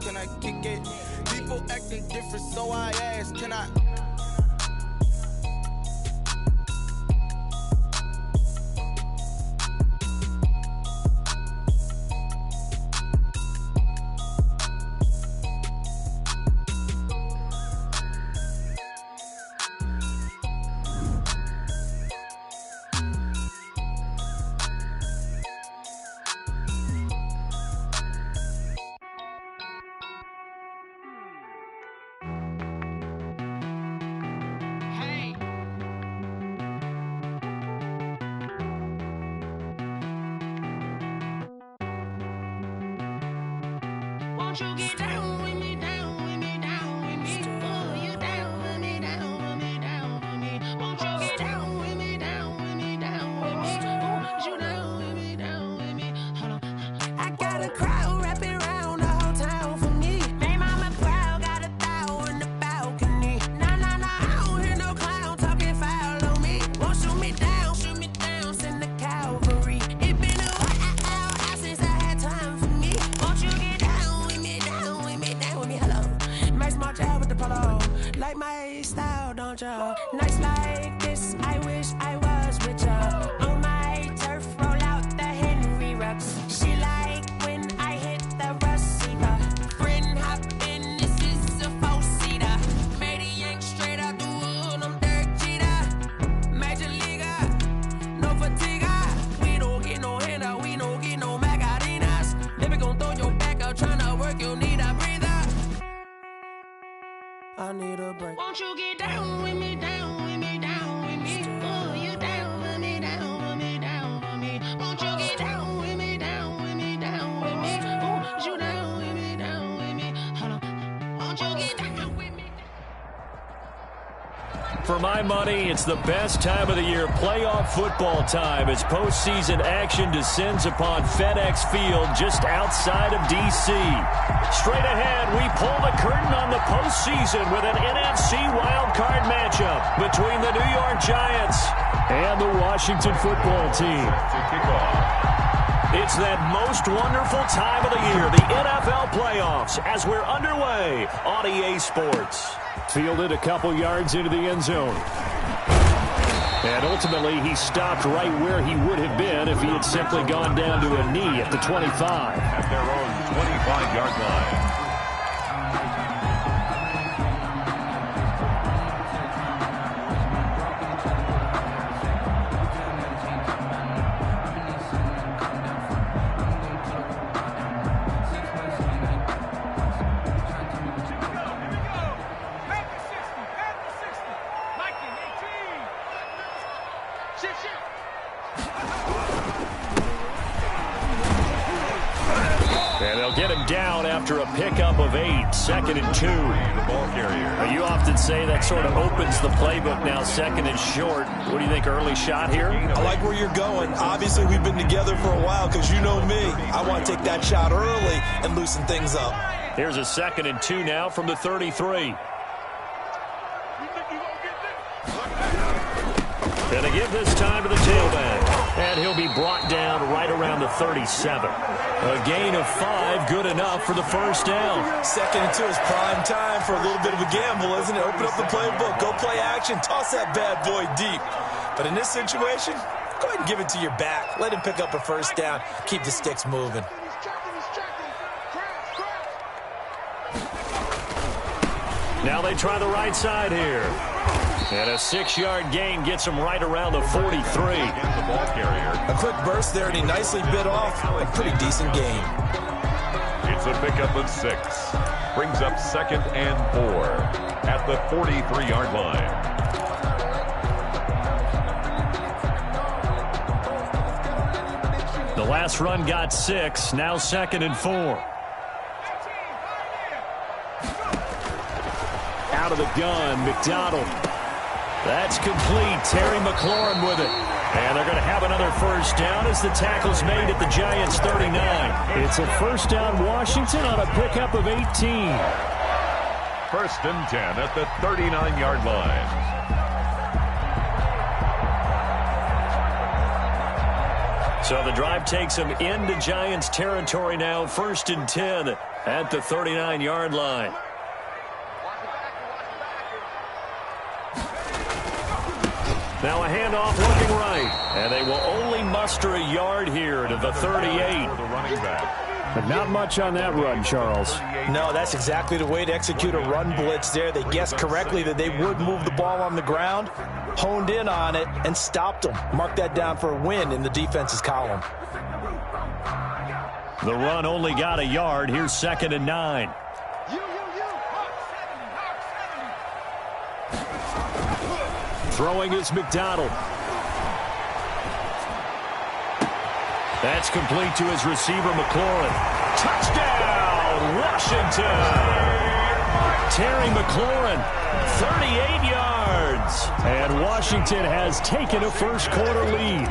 can I kick it? People acting different, so I ask, can I? Won't you get down with me, down with me, down with me? Oh, you down with me, down with me, down with me. Won't you get down with me, down with me, down with me? Oh, you down with me, down with me? Hold on. I got a crowd wrapping around the whole town for me. Baby mama proud, got a thou on the balcony. Nah, nah, nah, I don't hear no clown talking foul on me. Won't shoot me down, send the cavalry. It been a while since I had time for me. Won't you get down with me, down with me, down with me? Hello. Max March out with the polo. Like my style, don't ya? Nights like this, I wish I was with ya. On my turf, roll out the Henry Rux. She like when I hit the receiver. Friend hop in, this is a four-seater. Made a yank straight out the wood, I'm Derek Jeter. Major leaguer, no fatigue. We don't get no handout, we don't get no Macarinas. Never gon' throw your back out, tryna work, you need a breather. I need a break. Won't you get down with me, down with me, down with me? Oh, you down with me, down with me, down with me? Won't you get down with me, down with me, down with me? Oh, you down with me, down with me? Hold on. Won't you get down with me? For my money, it's the best time of the year, playoff football time, as postseason action descends upon FedEx Field just outside of D.C. Straight ahead, we pull the curtain on the postseason with an NFC wildcard matchup between the New York Giants and the Washington football team. It's that most wonderful time of the year, the NFL playoffs, as we're underway on EA Sports. Fielded a couple yards into the end zone. And ultimately, he stopped right where he would have been if he had simply gone down to a knee at the 25. At their own 25-yard line. And they'll get him down after a pickup of 8, 2nd and 2. The ball carrier. You often say that sort of opens the playbook now, 2nd and short. What do you think, early shot here? I like where you're going. Obviously, we've been together for a while because you know me. I want to take that shot early and loosen things up. Here's a 2nd and 2 now from the 33. And they give this time to the tailback. And he'll be brought down right around the 37. A gain of 5, good enough for the first down. 2nd and 2 is prime time for a little bit of a gamble, isn't it? Open up the playbook, go play action, toss that bad boy deep. But in this situation, go ahead and give it to your back. Let him pick up a first down. Keep the sticks moving. Now they try the right side here. And a 6-yard gain gets him right around the 43. The ball carrier. A quick burst there, and he nicely bit off a pretty decent gain. It's a pickup of 6. Brings up 2nd and 4 at the 43-yard line. The last run got 6. Now 2nd and 4. Out of the gun, McDonald. That's complete. Terry McLaurin with it. And they're going to have another first down as the tackle's made at the Giants' 39. It's a first down, Washington, on a pickup of 18. 1st and 10 at the 39-yard line. 2 So the drive takes them into Giants territory now, 1st and 10 at the 39-yard line. Now a handoff looking right, and they will only muster a yard here to the 38. But not much on that run, Charles. No, that's exactly the way to execute a run blitz there. They guessed correctly that they would move the ball on the ground, honed in on it, and stopped them. Mark that down for a win in the defense's column. The run only got a yard. Here's 2nd and 9. Throwing is McDonald. That's complete to his receiver, McLaurin. Touchdown, Washington! Terry McLaurin, 38 yards. And Washington has taken a first-quarter lead.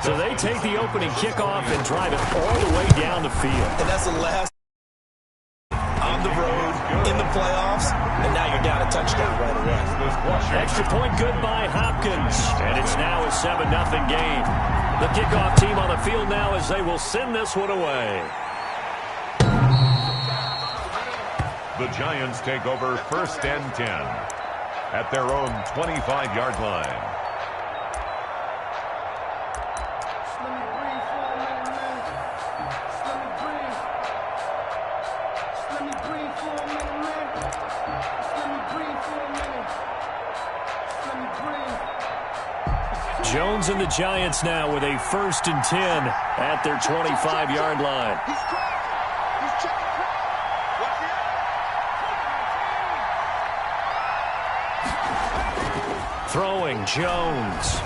So they take the opening kickoff and drive it all the way down the field. And that's the last on the road in the playoffs, and now you're down a touchdown right away. Extra point good by Hopkins, and it's now a 7-0 game. The kickoff team on the field now as they will send this one away. The Giants take over 1st and 10 at their own 25-yard line. Jones and the Giants now with a 1st and 10 at their 25-yard line. Throwing, Jones.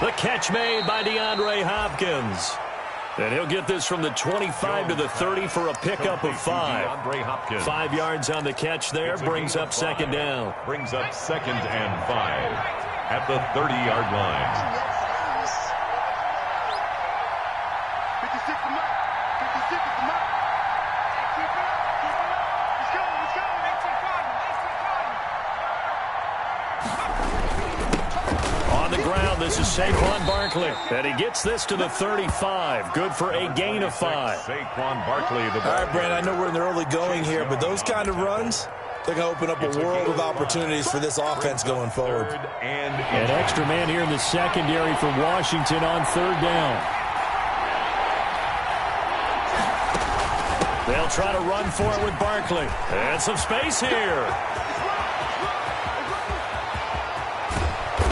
The catch made by DeAndre Hopkins. And he'll get this from the 25 to the 30 for a pickup of 5. 5 yards on the catch there, brings up 2nd down. Brings up 2nd and 5 at the 30-yard line. On the ground, this is Saquon Barkley. And he gets this to the 35. Good for a gain of 5. Saquon Barkley. All right, Brent, I know we're in the early going here, but those kind of runs, they're going to open up a world of opportunities for this offense going forward. An extra man here in the secondary for Washington on 3rd down. They'll try to run for it with Barkley. And some space here.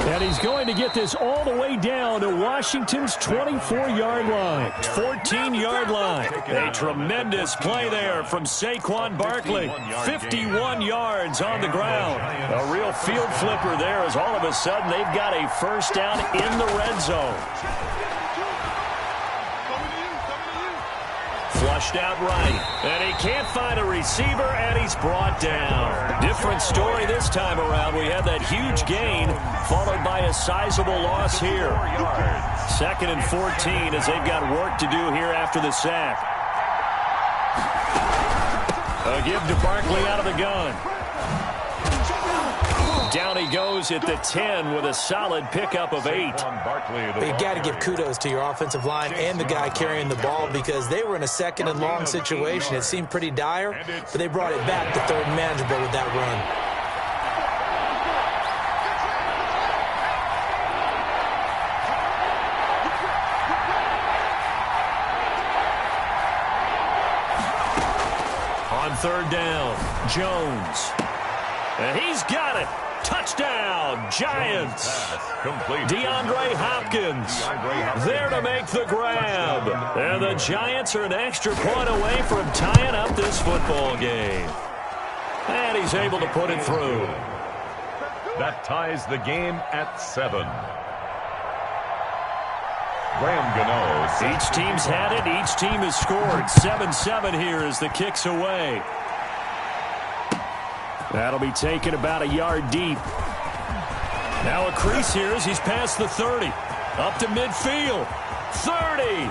And he's going to get this all the way down to Washington's 24-yard line. 14-yard line. A tremendous play there from Saquon Barkley. 51 yards on the ground. A real field flipper there as all of a sudden they've got a 1st down in the red zone. Flushed out right, and he can't find a receiver, and he's brought down. Different story this time around. We had that huge gain, followed by a sizable loss here. 2nd and 14 as they've got work to do here after the sack. A give to Barkley out of the gun. Down he goes at the 10 with a solid pickup of 8. But you got to give kudos to your offensive line and the guy carrying the ball because they were in a 2nd and long situation. It seemed pretty dire, but they brought it back to 3rd and manageable with that run. On 3rd down, Jones. And he's got it. Touchdown, Giants. DeAndre Hopkins there to make the grab. And the Giants are an extra point away from tying up this football game. And he's able to put it through. That ties the game at 7. Graham Gano. Each team's had it. Each team has scored. 7-7 here as the kick's away. That'll be taken about a yard deep. Now a crease here as he's past the 30. Up to midfield. 30.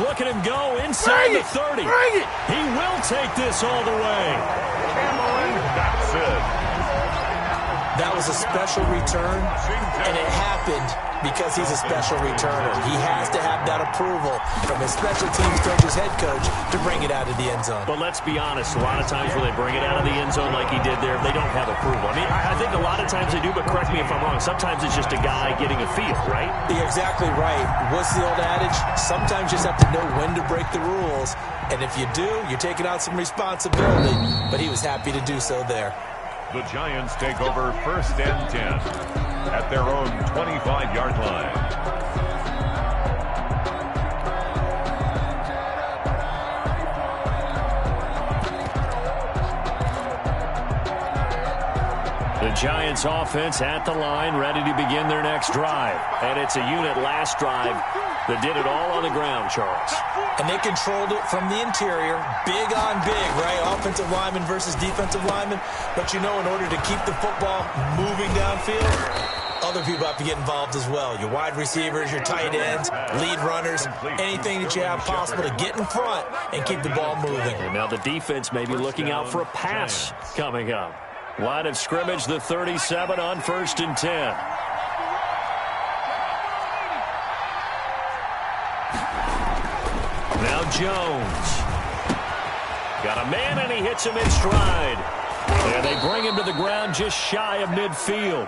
Look at him go inside the 30. He will take this all the way. That's it. That was a special return, and it happened because he's a special returner. He has to have that approval from his special teams coach, his head coach, to bring it out of the end zone. But let's be honest, a lot of times when they bring it out of the end zone like he did there, they don't have approval. I mean, I think a lot of times they do, but correct me if I'm wrong. Sometimes it's just a guy getting a feel, right? You're exactly right. What's the old adage? Sometimes you just have to know when to break the rules. And if you do, you're taking on some responsibility. But he was happy to do so there. The Giants take over 1st and 10 at their own 25-yard line. The Giants offense at the line, ready to begin their next drive. And it's a unit last drive that did it all on the ground, Charles. And they controlled it from the interior, big on big, right? Offensive lineman versus defensive lineman. But you know, in order to keep the football moving downfield, other people have to get involved as well. Your wide receivers, your tight ends, lead runners, anything that you have possible to get in front and keep the ball moving. And now the defense may be looking out for a pass coming up. Line of scrimmage, the 37 on 1st and 10. Now Jones. Got a man, and he hits him in stride. And they bring him to the ground just shy of midfield.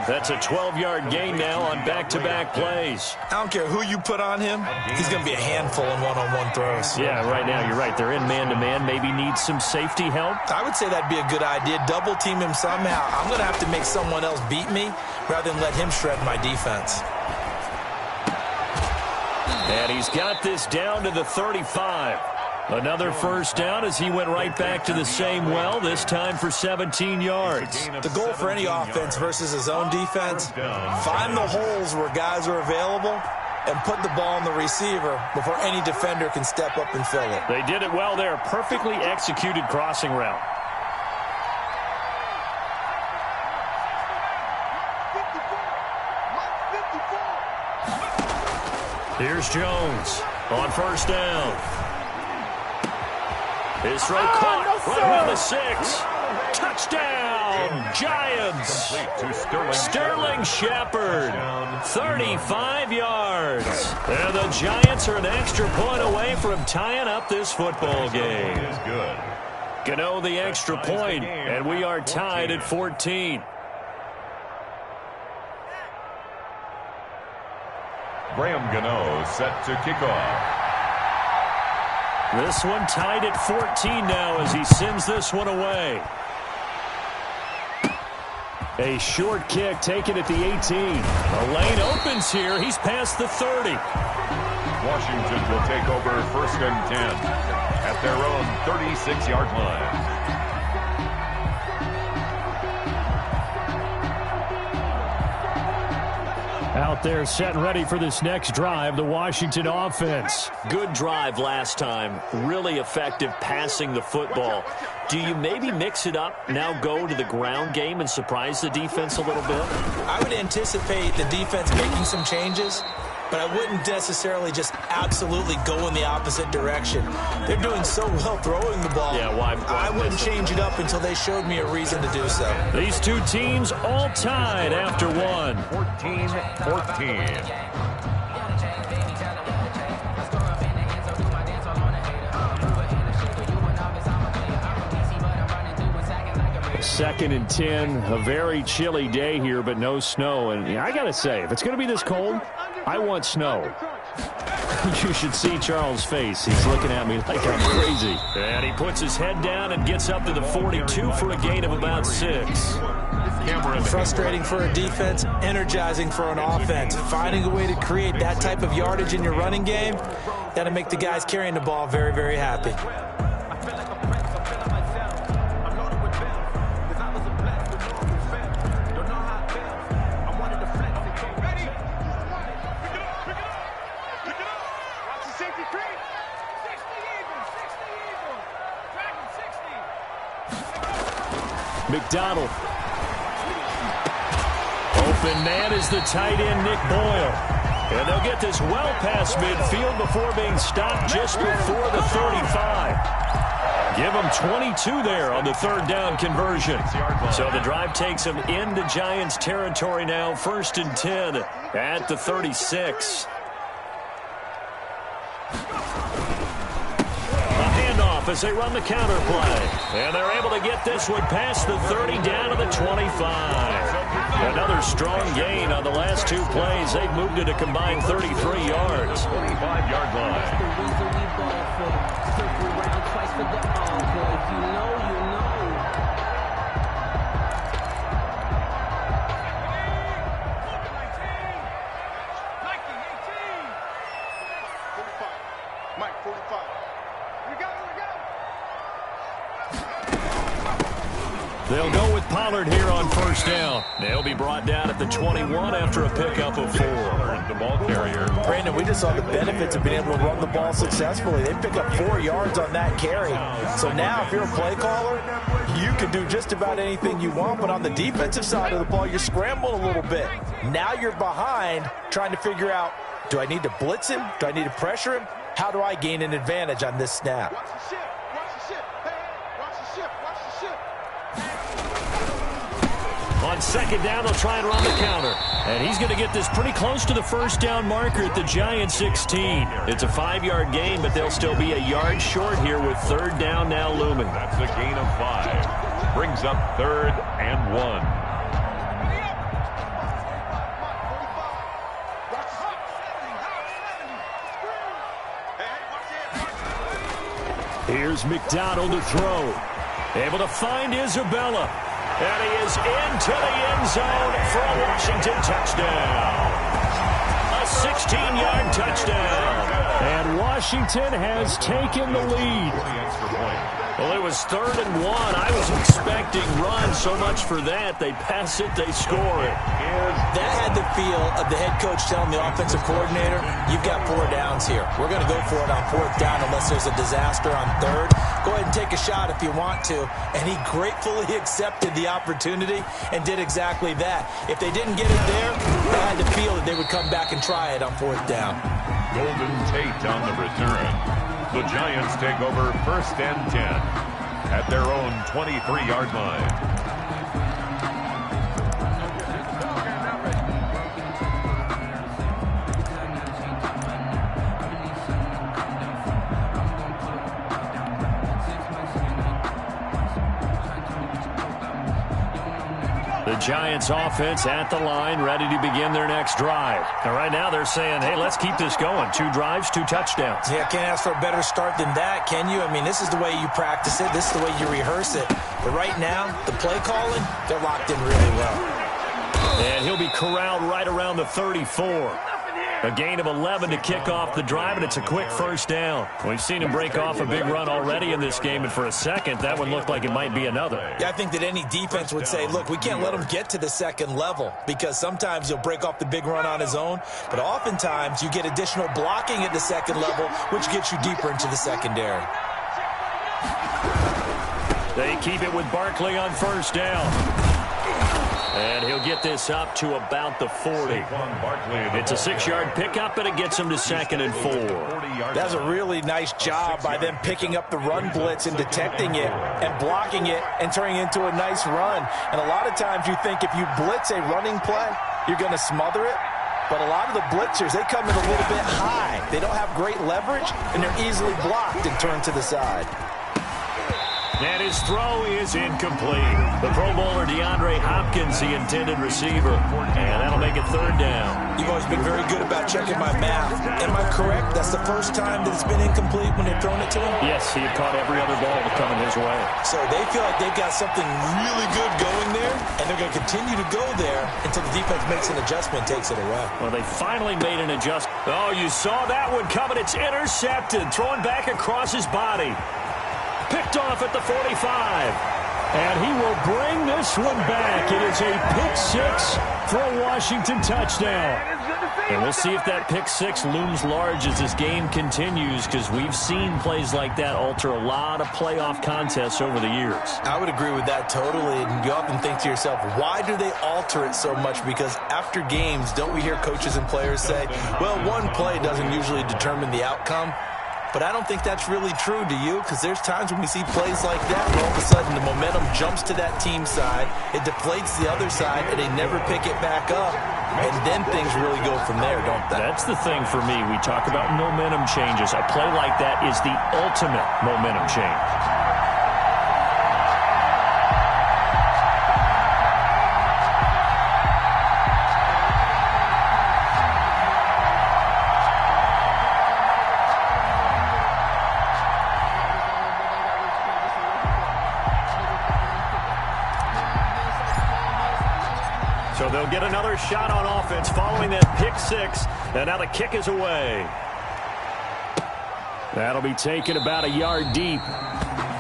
That's a 12-yard gain now on back-to-back plays. I don't care who you put on him. He's going to be a handful in one-on-one throws. Yeah, right now you're right. They're in man-to-man. Maybe need some safety help. I would say that'd be a good idea. Double team him somehow. I'm going to have to make someone else beat me rather than let him shred my defense. And he's got this down to the 35. Another first down as he went right back to the same well, this time for 17 yards. The goal for any offense versus his own defense, find the holes where guys are available and put the ball on the receiver before any defender can step up and fill it. They did it well there. Perfectly executed crossing route. Here's Jones on first down. His throw caught right around the 6. Touchdown, Giants. Sterling Shepard, 35 yards. And the Giants are an extra point away from tying up this football game. Gano the extra point, and we are tied at 14. Graham Gano set to kick off. This one tied at 14 now as he sends this one away. A short kick taken at the 18. A lane opens here. He's past the 30. Washington will take over 1st and 10 at their own 36-yard line. Out there set and ready for this next drive, the Washington offense. Good drive last time. Really effective passing the football. Do you maybe mix it up, now go to the ground game and surprise the defense a little bit? I would anticipate the defense making some changes, but I wouldn't necessarily just absolutely go in the opposite direction. They're doing so well throwing the ball. Yeah, why I wouldn't change it up until they showed me a reason to do so. These two teams all tied after one. 14-14. Second and 10, a very chilly day here, but no snow. And I got to say, if it's going to be this cold, I want snow. You should see Charles' face. He's looking at me like I'm crazy. And he puts his head down and gets up to the 42 for a gain of about 6. Frustrating for a defense, energizing for an offense. Finding a way to create that type of yardage in your running game, that'll make the guys carrying the ball very, very happy. McDonald. Open man is the tight end, Nick Boyle. And they'll get this well past midfield before being stopped just before the 35. Give them 22 there on the third down conversion. So the drive takes them into Giants territory now, 1st and 10 at the 36. A handoff as they run the counter play. And they're able to get this one past the 30 down to the 25. Another strong gain on the last 2 plays. They've moved it a combined 33 yards. 25-yard line. They'll go with Pollard here on 1st down. They'll be brought down at the 21 after a pickup of 4. The ball carrier. Brandon, we just saw the benefits of being able to run the ball successfully. They pick up 4 yards on that carry. So now if you're a play caller, you can do just about anything you want. But on the defensive side of the ball, you scramble a little bit. Now you're behind trying to figure out, do I need to blitz him? Do I need to pressure him? How do I gain an advantage on this snap? On 2nd down, they'll try and run the counter. And he's going to get this pretty close to the 1st down marker at the Giants 16. It's a 5-yard gain, but they'll still be a yard short here with 3rd down now looming. That's a gain of 5. Brings up 3rd and 1. Here's McDonald to throw. Able to find Isabella. And he is into the end zone for a Washington touchdown. A 16-yard touchdown. And Washington has taken the lead. Well, it was 3rd and 1. I was expecting run, so much for that. They pass it, they score it. That had the feel of the head coach telling the offensive coordinator, you've got 4 downs here. We're going to go for it on 4th down unless there's a disaster on 3rd. Go ahead and take a shot if you want to. And he gratefully accepted the opportunity and did exactly that. If they didn't get it there, they had to feel that they would come back and try it on 4th down. Golden Tate on the return. The Giants take over 1st and 10 at their own 23-yard line. The Giants offense at the line, ready to begin their next drive. And right now they're saying, hey, let's keep this going. 2 drives, 2 touchdowns. Yeah, can't ask for a better start than that, can you? I mean, this is the way you practice it. This is the way you rehearse it. But right now, the play calling, they're locked in really well. And he'll be corralled right around the 34. A gain of 11 to kick off the drive, and it's a quick 1st down. We've seen him break off a big run already in this game, and for a second, that one looked like it might be another. Yeah, I think that any defense would say, look, we can't let him get to the 2nd level because sometimes he'll break off the big run on his own, but oftentimes you get additional blocking at the 2nd level, which gets you deeper into the secondary. They keep it with Barkley on 1st down. And he'll get this up to about the 40. It's a 6-yard pickup, and it gets him to 2nd and 4. That's a really nice job by them picking up the run blitz and detecting it and blocking it and turning it into a nice run. And a lot of times you think if you blitz a running play, you're going to smother it. But a lot of the blitzers, they come in a little bit high. They don't have great leverage, and they're easily blocked and turned to the side. And his throw is incomplete. The Pro Bowler DeAndre Hopkins, the intended receiver. And that'll make it 3rd down. You've always been very good about checking my math. Am I correct? That's the first time that it's been incomplete when they've thrown it to him? Yes, he had caught every other ball coming his way. So they feel like they've got something really good going there, and they're going to continue to go there until the defense makes an adjustment and takes it away. Well, they finally made an adjustment. Oh, you saw that one coming. It's intercepted. Thrown back across his body. Picked off at the 45. And he will bring this one back. It is a pick 6 for a Washington touchdown. And we'll see if that pick 6 looms large as this game continues, because we've seen plays like that alter a lot of playoff contests over the years. I would agree with that totally. And you often think to yourself, why do they alter it so much? Because after games, don't we hear coaches and players say, well, one play doesn't usually determine the outcome? but I don't think that's really true, do you? Because there's times when we see plays like that, and all of a sudden the momentum jumps to that team side, it deflates the other side, and they never pick it back up, and then things really go from there, don't they? That's the thing for me. We talk about momentum changes. A play like that is the ultimate momentum change. So they'll get another shot on offense following that pick six. And now the kick is away. That'll be taken about a yard deep.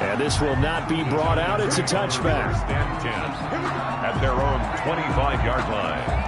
And this will not be brought out. It's a touchback. Stand 10 at their own 25-yard line.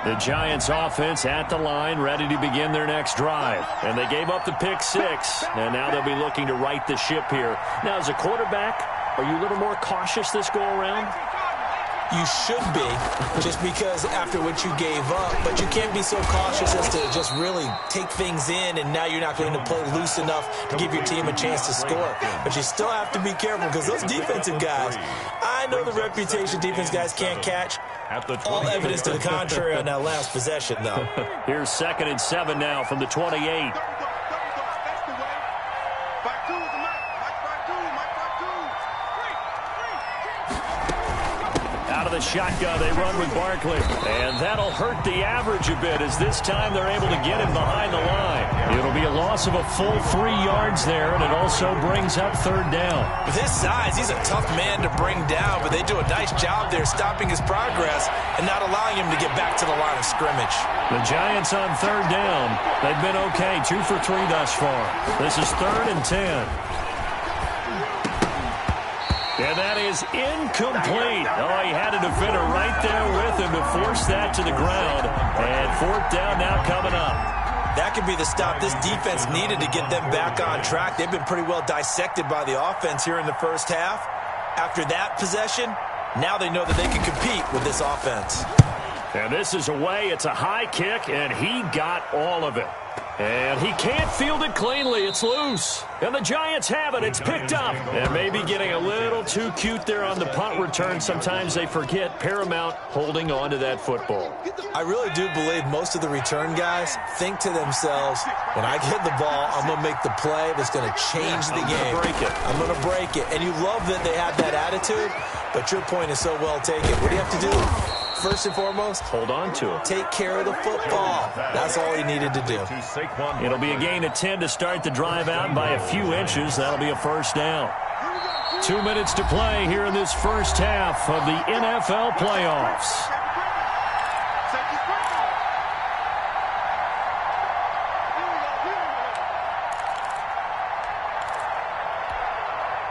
The Giants offense at the line, ready to begin their next drive. And they gave up the pick six, and now they'll be looking to right the ship here. Now, as a quarterback, are you a little more cautious this go-around? You should be, just because after what you gave up, but you can't be so cautious as to just really take things in, and now you're not going to play loose enough to give your team a chance to score. But you still have to be careful, because those defensive guys, I know the reputation defense guys can't catch. All evidence to the contrary on that last possession, though. Here's 2nd and 7 now from the 28. Out of the shotgun, they run with Barkley. And that'll hurt the average a bit, as this time they're able to get him behind the line. It'll be a loss of a full 3 yards there, and it also brings up 3rd down. With his size, he's a tough man to bring down, but they do a nice job there stopping his progress and not allowing him to get back to the line of scrimmage. The Giants on 3rd down. They've been okay, 2 for 3 thus far. This is 3rd and 10. And that is incomplete. Oh, he had a defender right there with him to force that to the ground. And 4th down now coming up. That could be the stop this defense needed to get them back on track. They've been pretty well dissected by the offense here in the first half. After that possession, now they know that they can compete with this offense. And this is away. It's a high kick, and he got all of it. And he can't field it cleanly. It's loose. And the Giants have it. It's picked up. And maybe getting a little too cute there on the punt return. Sometimes they forget Paramount holding on to that football. I really do believe most of the return guys think to themselves, when I get the ball, I'm going to make the play that's going to change the game. I'm going to break it. And you love that they have that attitude, but your point is so well taken. What do you have to do? First and foremost, hold on to it. Take care of the football. That's all he needed to do. It'll be a gain of 10 to start the drive out by a few inches. That'll be a 1st down. 2 minutes to play here in this first half of the NFL playoffs.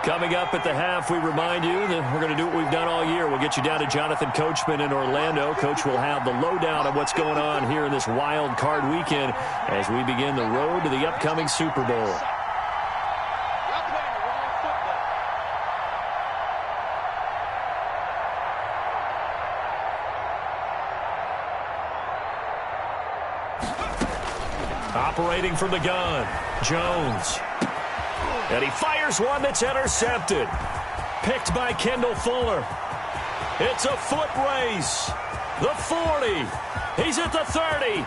Coming up at the half, we remind you that we're going to do what we've done all year. We'll get you down to Jonathan Coachman in Orlando. Coach will have the lowdown of what's going on here in this wild card weekend as we begin the road to the upcoming Super Bowl. Operating from the gun, Jones. And he fires one that's intercepted. Picked by Kendall Fuller. It's a foot race. The 40. He's at the 30.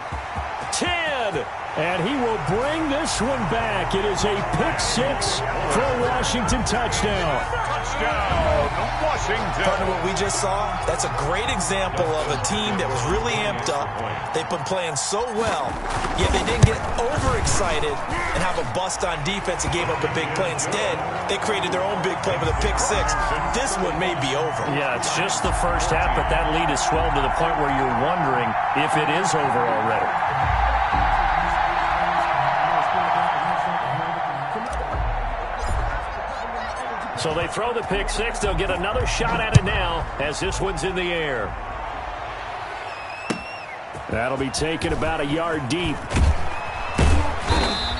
10. And he will bring this one back. It is a pick six for a Washington touchdown. Touchdown, Washington. Part of what we just saw, that's a great example of a team that was really amped up. They've been playing so well, yet they didn't get overexcited and have a bust on defense and gave up a big play. Instead, they created their own big play with a pick six. This one may be over. Yeah, it's just the first half, but that lead has swelled to the point where you're wondering if it is over already. So they throw the pick six. They'll get another shot at it now as this one's in the air. That'll be taken about a yard deep.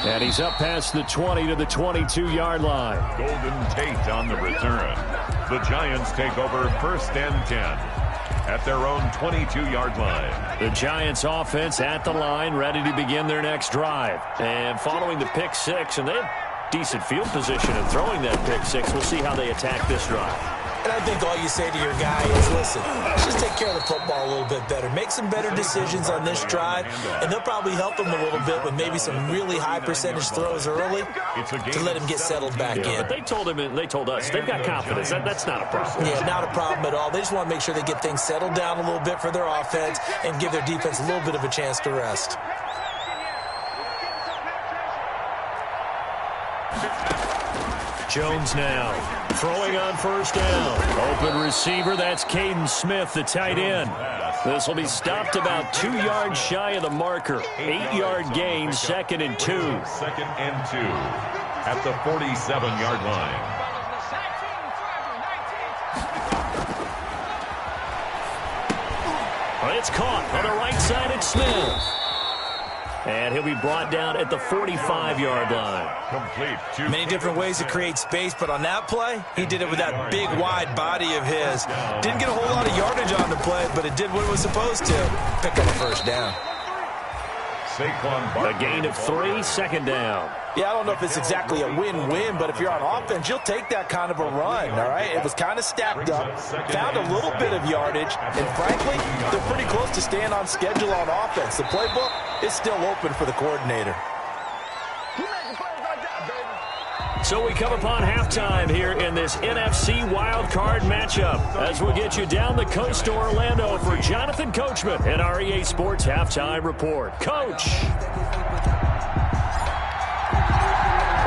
And he's up past the 20 to the 22-yard line. Golden Tate on the return. The Giants take over first and 10 at their own 22-yard line. The Giants offense at the line, ready to begin their next drive. And following the pick six, and they have decent field position in throwing that pick six. We'll see how they attack this drive. And I think all you say to your guy is, listen, just take care of the football a little bit better. Make some better decisions on this drive, and they'll probably help him a little bit with maybe some really high percentage throws early to let him get settled back in. But they told him, and they told us, they've got confidence. That's not a problem. Yeah, not a problem at all. They just want to make sure they get things settled down a little bit for their offense and give their defense a little bit of a chance to rest. Jones now throwing on first down. Open receiver, that's Caden Smith, the tight end. This will be stopped about 2 yards shy of the marker. 8-yard gain, 2nd and 2. 2nd and 2 at the 47-yard line. It's caught on the right side at Smith. And he'll be brought down at the 45-yard line. Complete. Many different ways to create space, but on that play, he did it with that big, wide body of his. Didn't get a whole lot of yardage on the play, but it did what it was supposed to. Pick up a first down. A gain of 3, 2nd down. Yeah, I don't know if it's exactly a win-win, but if you're on offense, you'll take that kind of a run, all right? It was kind of stacked up, found a little bit of yardage, and frankly, they're pretty close to staying on schedule on offense. The playbook is still open for the coordinator. So we come upon halftime here in this NFC wildcard matchup as we get you down the coast to Orlando for Jonathan Coachman and our EA Sports Halftime Report. Coach!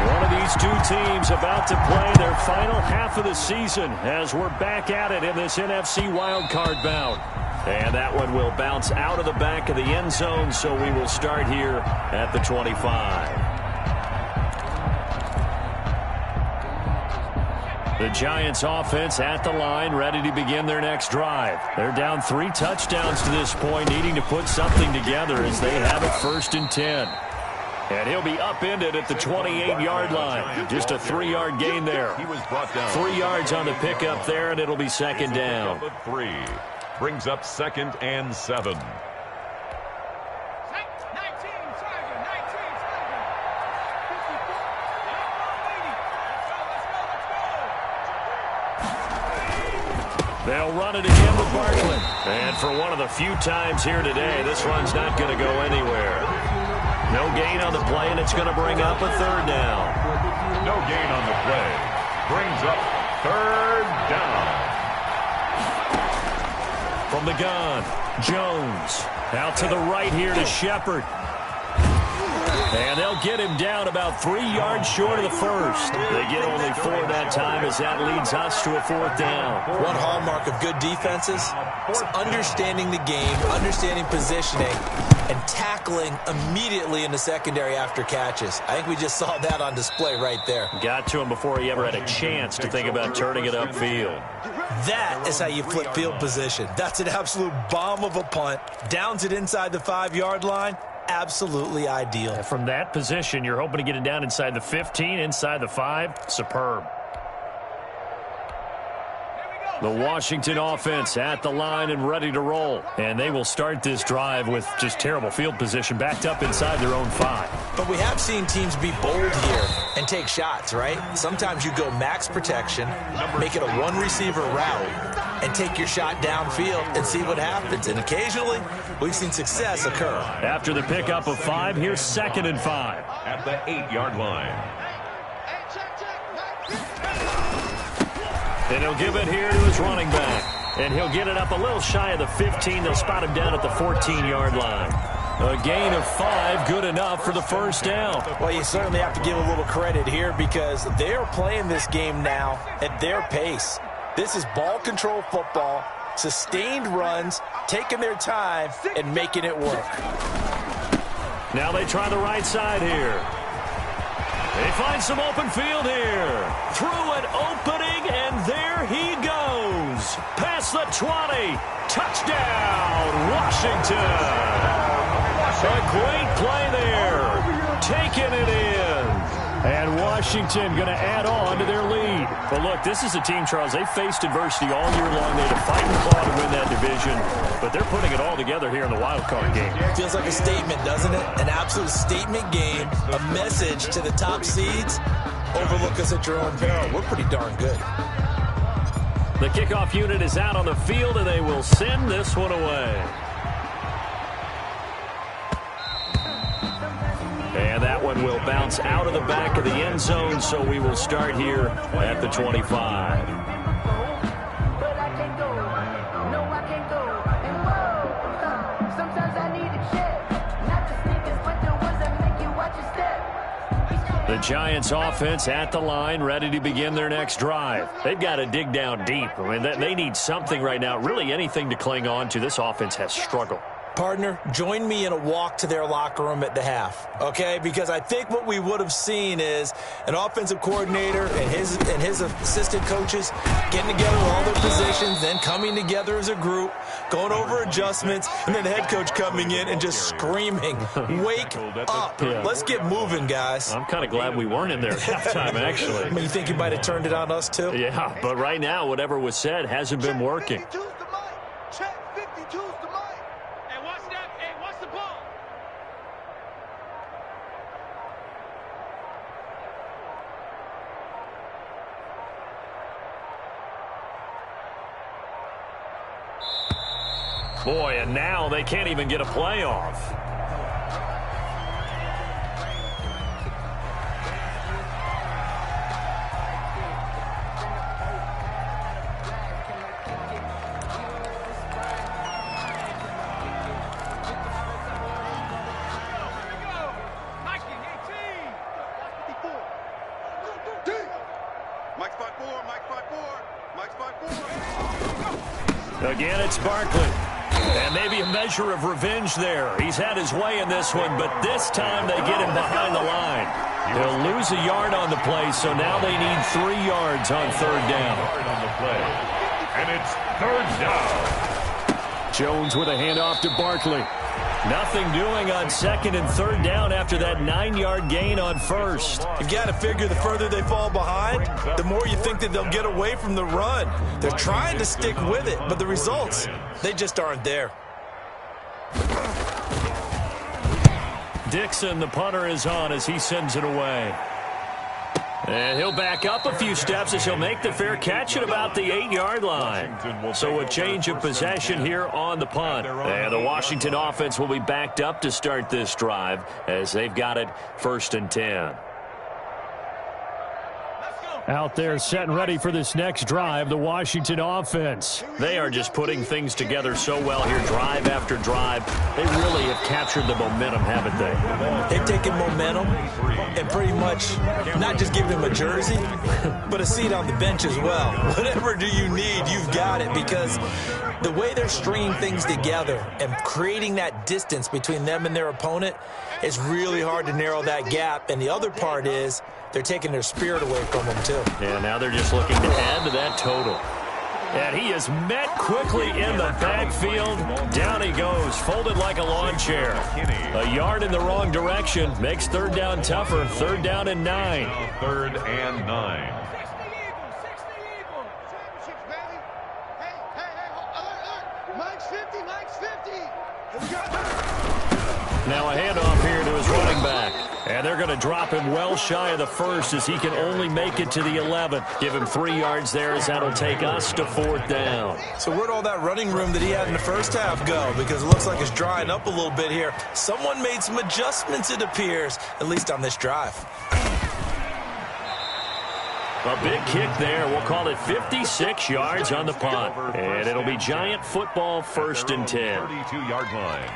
One of these two teams about to play their final half of the season as we're back at it in this NFC wildcard bout. And that one will bounce out of the back of the end zone, so we will start here at the 25. The Giants offense at the line, ready to begin their next drive. They're down 3 touchdowns to this point, needing to put something together as they have it 1st and 10. And he'll be upended at the 28-yard line. Just a 3-yard gain there. 3 yards on the pickup there, and it'll be 2nd down. 3 brings up 2nd and 7. They'll run it again with Barkley. And for one of the few times here today, this run's not going to go anywhere. No gain on the play, and it's going to bring up a 3rd down. No gain on the play. Brings up 3rd down. From the gun, Jones. Out to the right here to Shepard. And they'll get him down about 3 yards short of the first. They get only 4 that time as that leads us to a 4th down. One hallmark of good defenses is understanding the game, understanding positioning, and tackling immediately in the secondary after catches. I think we just saw that on display right there. Got to him before he ever had a chance to think about turning it upfield. That is how you flip field position. That's an absolute bomb of a punt. Downs it inside the 5-yard line. Absolutely ideal. And from that position, you're hoping to get it down inside the 15, inside the 5. Superb. The Washington offense at the line and ready to roll. And they will start this drive with just terrible field position, backed up inside their own 5. But we have seen teams be bold here and take shots, right? Sometimes you go max protection, make it a one-receiver route, and take your shot downfield and see what happens. And occasionally, we've seen success occur. After the pickup of 5, here's 2nd and 5. At the 8-yard line. And he'll give it here to his running back. And he'll get it up a little shy of the 15. They'll spot him down at the 14-yard line. A gain of 5, good enough for the 1st down. Well, you certainly have to give a little credit here because they're playing this game now at their pace. This is ball control football, sustained runs, taking their time, and making it work. Now they try the right side here. They find some open field here. Threw it open past the 20. Touchdown, Washington. A great play there. Taking it in. And Washington going to add on to their lead. But look, this is a team, Charles, they faced adversity all year long. They had to fight and claw to win that division. But they're putting it all together here in the wild card game. Feels like a statement, doesn't it? An absolute statement game. A message to the top seeds. Overlook us at your own peril. We're pretty darn good. The kickoff unit is out on the field, and they will send this one away. And that one will bounce out of the back of the end zone, so we will start here at the 25. The Giants offense at the line, ready to begin their next drive. They've got to dig down deep. I mean, they need something right now, really anything to cling on to. This offense has struggled. Partner, join me in a walk to their locker room at the half, okay? Because I think what we would have seen is an offensive coordinator and his assistant coaches getting together all their positions, then coming together as a group, going over adjustments, and then the head coach coming in and just screaming, wake up. Yeah. Let's get moving, guys. I'm kind of glad we weren't in there at halftime, actually. I mean, you think you might have turned it on us, too? Yeah, but right now, whatever was said hasn't been working. Boy, and now they can't even get a playoff. Again, it's Barkley. And maybe a measure of revenge there. He's had his way in this one, but this time they get him behind the line. They'll lose a yard on the play, so now they need 3 yards on third down. And it's third down. Jones with a handoff to Barkley. Nothing doing on second and third down after that 9-yard gain on first. You got to figure the further they fall behind, the more you think that they'll get away from the run. They're trying to stick with it, but the results, they just aren't there. Dixon, the punter, is on as he sends it away. And he'll back up a few steps as he'll make the fair catch at about the 8-yard line. So a change of possession here on the punt. And the Washington offense will be backed up to start this drive as they've got it 1st and 10. Out there set and ready for this next drive, the Washington offense. They are just putting things together so well here, drive after drive. They really have captured the momentum, haven't they? They've taken momentum and pretty much not just given him a jersey, but a seat on the bench as well. Whatever do you need, you've got it, because the way they're stringing things together and creating that distance between them and their opponent, it's really hard to narrow that gap. And the other part is they're taking their spirit away from them, too. Yeah, now they're just looking to add to that total. And he is met quickly in the backfield. Down he goes, folded like a lawn chair. A yard in the wrong direction makes third down tougher. 3rd down and 9. 3rd and 9. Now a handoff here to his running back. And they're going to drop him well shy of the first as he can only make it to the 11. Give him 3 yards there as that'll take us to 4th down. So where'd all that running room that he had in the first half go? Because it looks like it's drying up a little bit here. Someone made some adjustments, it appears, at least on this drive. A big kick there. We'll call it 56 yards on the punt. And it'll be Giant football 1st and 10. 32-yard line.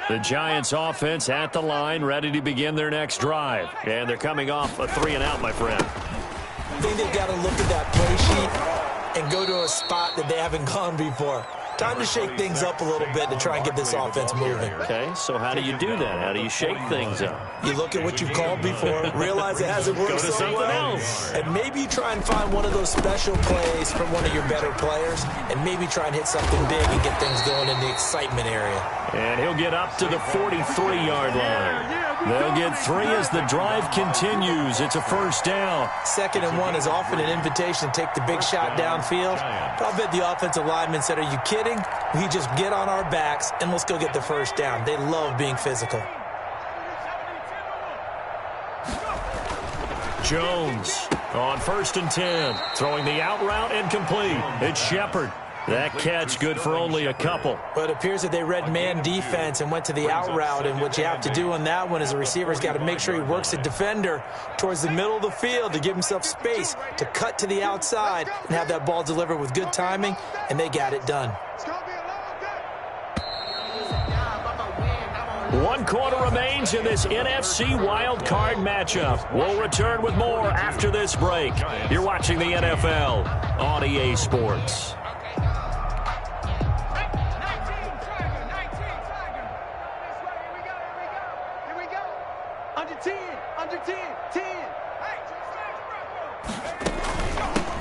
The Giants offense at the line, ready to begin their next drive. And they're coming off a 3-and-out, my friend. I think they've got to look at that play sheet and go to a spot that they haven't gone before. Time to shake things up a little bit to try and get this offense moving. Okay, so how do you do that? How do you shake things up? You look at what you've called before, realize it hasn't worked so well, and maybe you try and find one of those special plays from one of your better players, and maybe try and hit something big and get things going in the excitement area. And he'll get up to the 43-yard line. They'll get 3 as the drive continues. It's a first down. 2nd and 1 is often an invitation to take the big shot downfield. But I'll bet the offensive lineman said, are you kidding? We just get on our backs and let's go get the first down. They love being physical. Jones on 1st and 10. Throwing the out route and complete. It's Shepard. That catch good for only a couple. But it appears that they read man defense and went to the out route, and what you have to do on that one is the receiver's got to make sure he works the defender towards the middle of the field to give himself space to cut to the outside and have that ball delivered with good timing, and they got it done. 1 quarter remains in this NFC wildcard matchup. We'll return with more after this break. You're watching the NFL on EA Sports.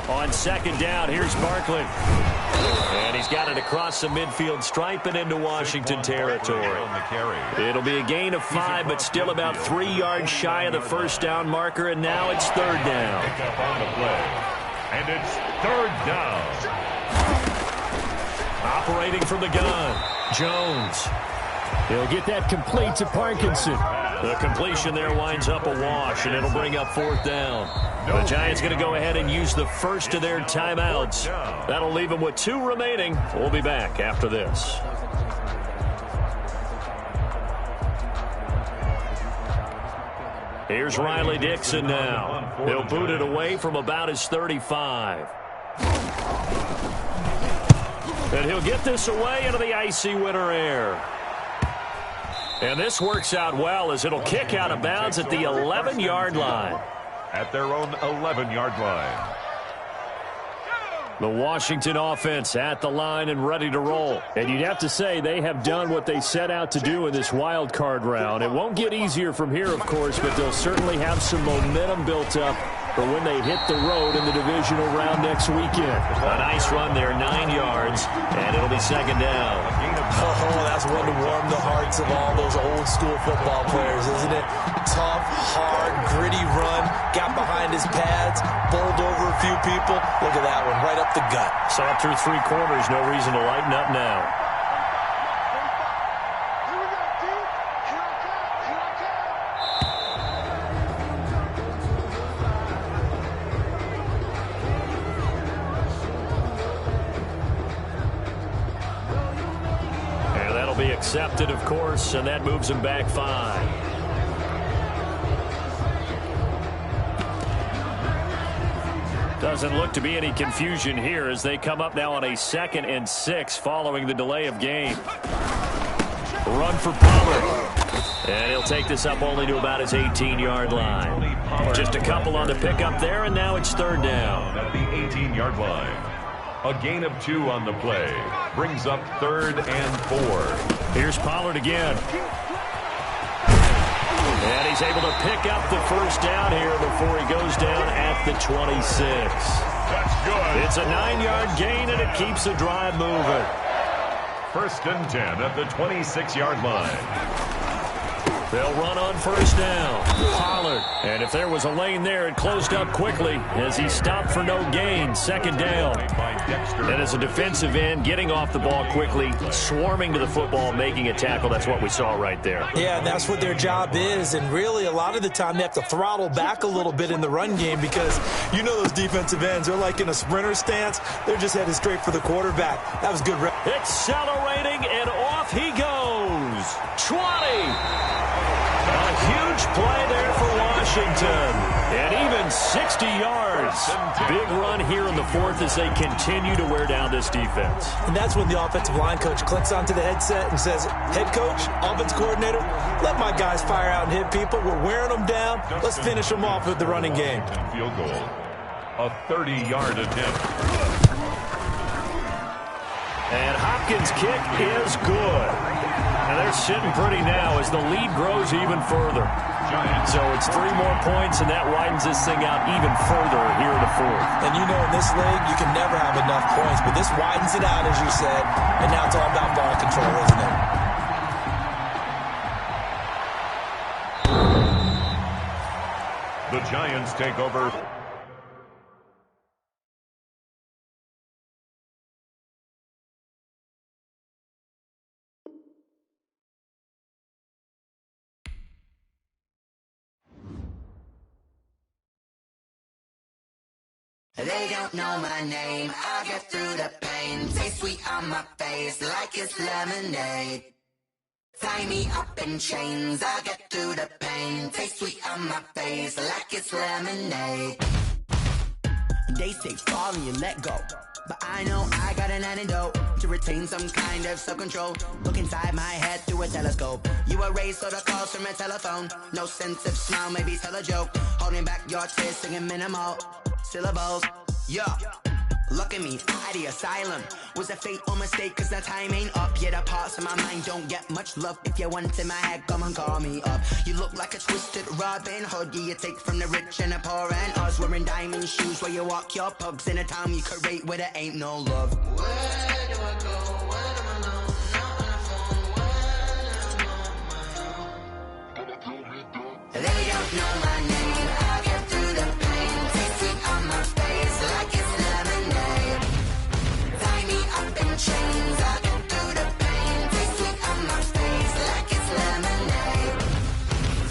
On 2nd down, here's Barkley. And he's got it across the midfield stripe and into Washington territory. It'll be a gain of 5, but still about 3 yards shy of the first down marker, and now it's 3rd down. And it's 3rd down. Operating from the gun, Jones. He'll get that complete to Parkinson. The completion there winds up a wash, and it'll bring up 4th down. The Giants going to go ahead and use the first of their timeouts. That'll leave them with 2 remaining. We'll be back after this. Here's Riley Dixon now. He'll boot it away from about his 35. And he'll get this away into the icy winter air. And this works out well as it'll kick out of bounds at the 11-yard line. At their own 11-yard line. The Washington offense at the line and ready to roll. And you'd have to say they have done what they set out to do in this wild card round. It won't get easier from here, of course, but they'll certainly have some momentum built up for when they hit the road in the divisional round next weekend. A nice run there, 9 yards, and it'll be 2nd down. Oh, that's one to warm the hearts of all those old-school football players, isn't it? Tough, hard, gritty run, got behind his pads, bowled over a few people. Look at that one, right up the gut. Saw it through 3 quarters, no reason to lighten up now. Be accepted, of course, and that moves him back 5. Doesn't look to be any confusion here as they come up now on a 2nd and 6 following the delay of game. Run for Palmer. And he'll take this up only to about his 18-yard line. Just a couple on the pickup there, and now it's 3rd down. At the 18-yard line. A gain of 2 on the play. Brings up 3rd and 4. Here's Pollard again. And he's able to pick up the first down here before he goes down at the 26. That's good. It's a 9-yard gain, and it keeps the drive moving. 1st and 10 at the 26-yard line. They'll run on 1st down. Pollard. And if there was a lane there, it closed up quickly as he stopped for no gain. 2nd down. And as a defensive end, getting off the ball quickly, swarming to the football, making a tackle. That's what we saw right there. Yeah, that's what their job is. And really, a lot of the time, they have to throttle back a little bit in the run game because you know those defensive ends, they're like in a sprinter stance. They're just headed straight for the quarterback. That was good. Accelerating, and off he goes. 20. A huge play there for Washington. And even 60 yards. Big run here in the 4th as they continue to wear down this defense. And that's when the offensive line coach clicks onto the headset and says, head coach, offense coordinator, let my guys fire out and hit people. We're wearing them down. Let's finish them off with the running game. Field goal. A 30-yard attempt. And Hopkins' kick is good. And they're sitting pretty now as the lead grows even further. So it's 3 more points, and that widens this thing out even further here in the fourth. And you know, in this league, you can never have enough points, but this widens it out, as you said, and now it's all about ball control, isn't it? The Giants take over. They don't know my name, I get through the pain. Taste sweet on my face like it's lemonade. Tie me up in chains, I get through the pain. Taste sweet on my face like it's lemonade. They say fall and you let go, but I know I got an antidote to retain some kind of self-control. Look inside my head through a telescope. You erase all the calls from a telephone. No sense of smile, maybe tell a joke. Holding back your tears, singing minimal syllables. Yeah, look at me, at the asylum. Was a fate or mistake, cause the time ain't up. Yet the parts of my mind don't get much love. If you want in my head, come and call me up. You look like a twisted Robin Hood. You take from the rich and the poor and us. Wearing diamond shoes where you walk your pugs in a town you create where there ain't no love. Where do I go? Where am I alone? Not on the phone. Where am I on my own? They don't know my name. I get through the pain. Taste sweet on my face like it's lemonade. Tie me up in chains. I get through the pain. Taste sweet on my face like it's lemonade.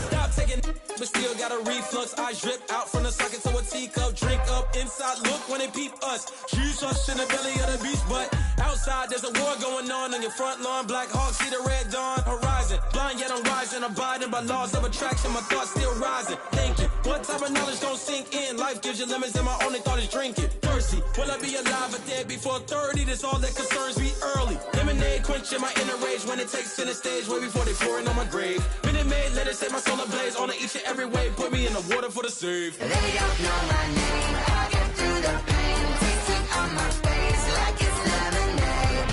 Stop taking, but still got a reflux. I drip out from the socket to a teacup. Drink up inside. Look when they peep us. Shoes us in the belly of the beach, but outside there's a war going on your front lawn. Black Hawk see the red dawn horizon. Blind yet I'm rising, abiding by laws of attraction. My thoughts still rising. Thinking, what type of knowledge don't sink in? Life gives you limits, and my only thought is drinking. Thirsty, will I be alive or dead before 30? That's all that concerns me early. Lemonade quenching my inner rage when it takes center stage way before they pour it on my grave. Minute Maid, let it set my soul ablaze. On each and every way, put me in the water for the save. They don't know my name. I get through the pain. Taste sweet on my face like it's lemonade.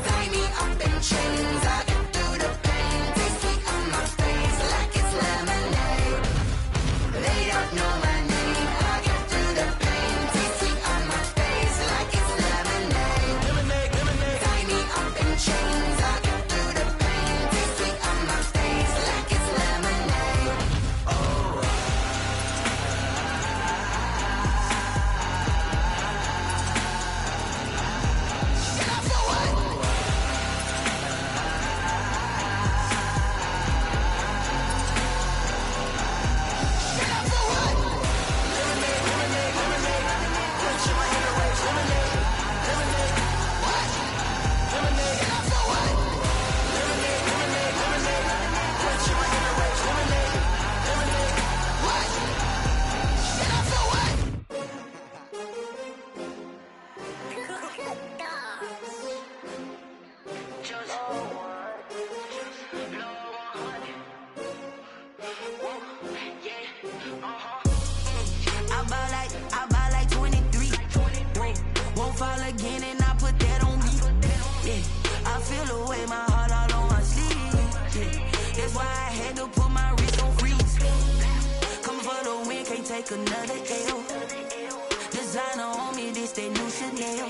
Tie me up in chains. I get through the pain. Taste sweet on my face like it's lemonade. They don't know my name. I get through the pain. Taste sweet on my face like it's lemonade. Lemonade, lemonade. Tie me up in chains. I get through the pain. Taste sweet on my face like it's lemonade. I buy like 23. Won't fall again and I put that on me. Yeah, I feel the way my heart all on my sleeve. Yeah, that's why I had to put my wrist on freeze. Coming for the win, can't take another L. Designer on me, this that new Chanel.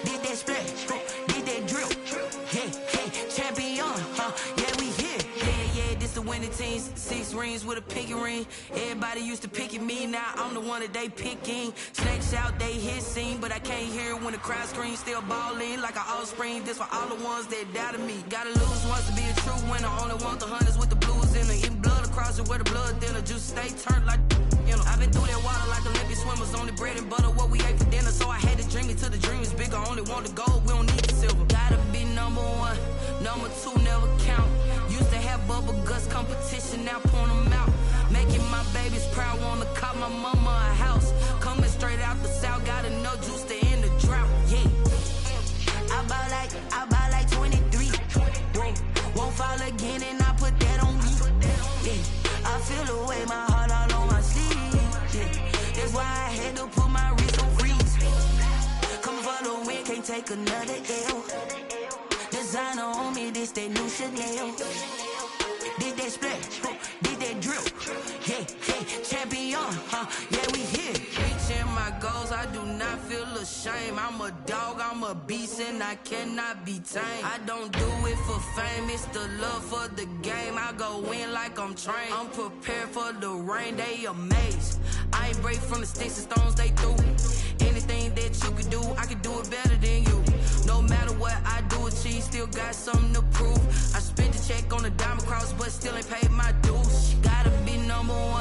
Did that splash, did that drill. Yeah, champion, yeah, we here. Yeah, this the winning teams. 6 rings with a pinky ring. Everybody used to pick at me, now I'm the one that they picking. Snakes out, they hit scene, but I can't hear it when the crowd screams. Still balling like an offspring. This for all the ones that doubted me. Gotta lose once to be a true winner. Only want the hunters with the blues in it. Eating blood across it where the blood thinner. Juice stay turned like, you know. I've been through that water like Olympic swimmers. Only bread and butter, what we ate for dinner. So I had to dream it till the dream is bigger. Only want the gold, we don't need the silver. Gotta be number 1, number 2 never count. Used to have bubble guts competition, now point them out. Making my babies proud, wanna cop my mama a house. Coming straight out the south, got enough juice to end the drought. Yeah, I buy like 23. Won't fall again and I put that on me. Yeah, I feel the way my heart all on my sleeve. Yeah, that's why I had to put my wrist on freeze. Coming for the win, can't take another L. Designer on me, this that new Chanel. Did that splash, did that drip. Yeah, hey, champion, yeah, we here. Reaching my goals, I do not feel ashamed. I'm a dog, I'm a beast, and I cannot be tamed. I don't do it for fame, it's the love for the game. I go in like I'm trained. I'm prepared for the rain, they amazed. I ain't break from the sticks and stones they threw. Anything that you can do, I can do it better than you. No matter what I do, achieve, still got something to prove. I spent the check on the diamond cross, but still ain't paid my dues. Gotta be number one.